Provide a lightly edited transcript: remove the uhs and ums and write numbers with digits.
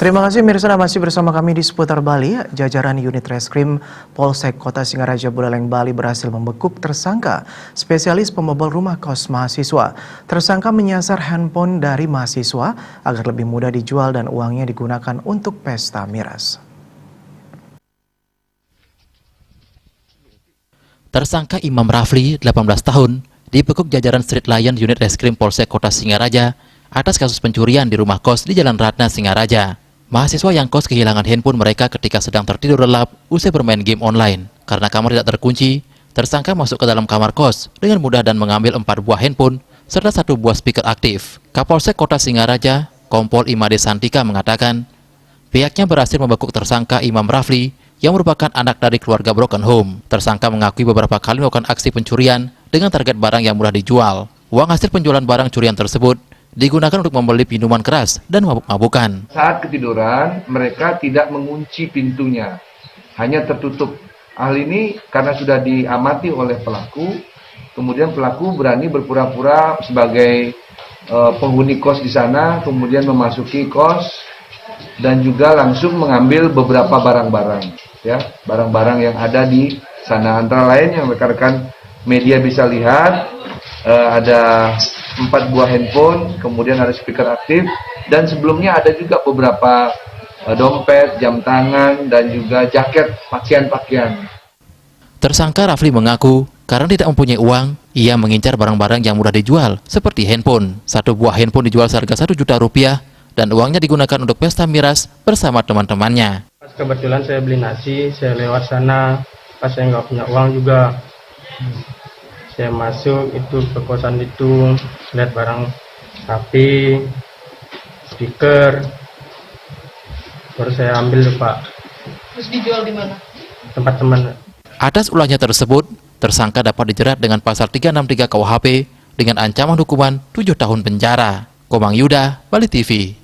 Terima kasih Mirsa, masih bersama kami di seputar Bali. Jajaran unit reskrim Polsek Kota Singaraja Buleleng Bali berhasil membekuk tersangka spesialis pembobol rumah kos mahasiswa. Tersangka menyasar handphone dari mahasiswa agar lebih mudah dijual dan uangnya digunakan untuk pesta miras. Tersangka Imam Rafli, 18 tahun, dibekuk jajaran Street Lion unit reskrim Polsek Kota Singaraja atas kasus pencurian di rumah kos di Jalan Ratna, Singaraja. Mahasiswa yang kos kehilangan handphone mereka ketika sedang tertidur lelap usai bermain game online. Karena kamar tidak terkunci, tersangka masuk ke dalam kamar kos dengan mudah dan mengambil 4 buah handphone serta 1 buah speaker aktif. Kapolsek Kota Singaraja, Kompol Imade Santika mengatakan, pihaknya berhasil membekuk tersangka Imam Rafli yang merupakan anak dari keluarga broken home. Tersangka mengakui beberapa kali melakukan aksi pencurian dengan target barang yang mudah dijual. Uang hasil penjualan barang curian tersebut digunakan untuk membeli minuman keras dan mabuk-mabukan. Saat ketiduran, mereka tidak mengunci pintunya, hanya tertutup. Hal ini karena sudah diamati oleh pelaku, kemudian pelaku berani berpura-pura sebagai penghuni kos di sana, kemudian memasuki kos dan juga langsung mengambil beberapa barang-barang, ya, barang-barang yang ada di sana. Antara lain yang rekan-rekan media bisa lihat, ada 4 buah handphone, kemudian ada speaker aktif, dan sebelumnya ada juga beberapa dompet, jam tangan, dan juga jaket, pakaian-pakaian. Tersangka Rafli mengaku karena tidak mempunyai uang, ia mengincar barang-barang yang mudah dijual seperti handphone. 1 buah handphone dijual seharga 1 juta rupiah dan uangnya digunakan untuk pesta miras bersama teman-temannya. Pas kebetulan saya beli nasi, saya lewat sana, pas saya nggak punya uang juga. Saya masuk itu ke kosan itu, lihat barang HP, speaker, baru saya ambil tuh, Pak. Terus dijual di mana? Tempat teman. Atas ulahnya tersebut, tersangka dapat dijerat dengan pasal 363 KUHP dengan ancaman hukuman 7 tahun penjara. Komang Yuda, Bali TV.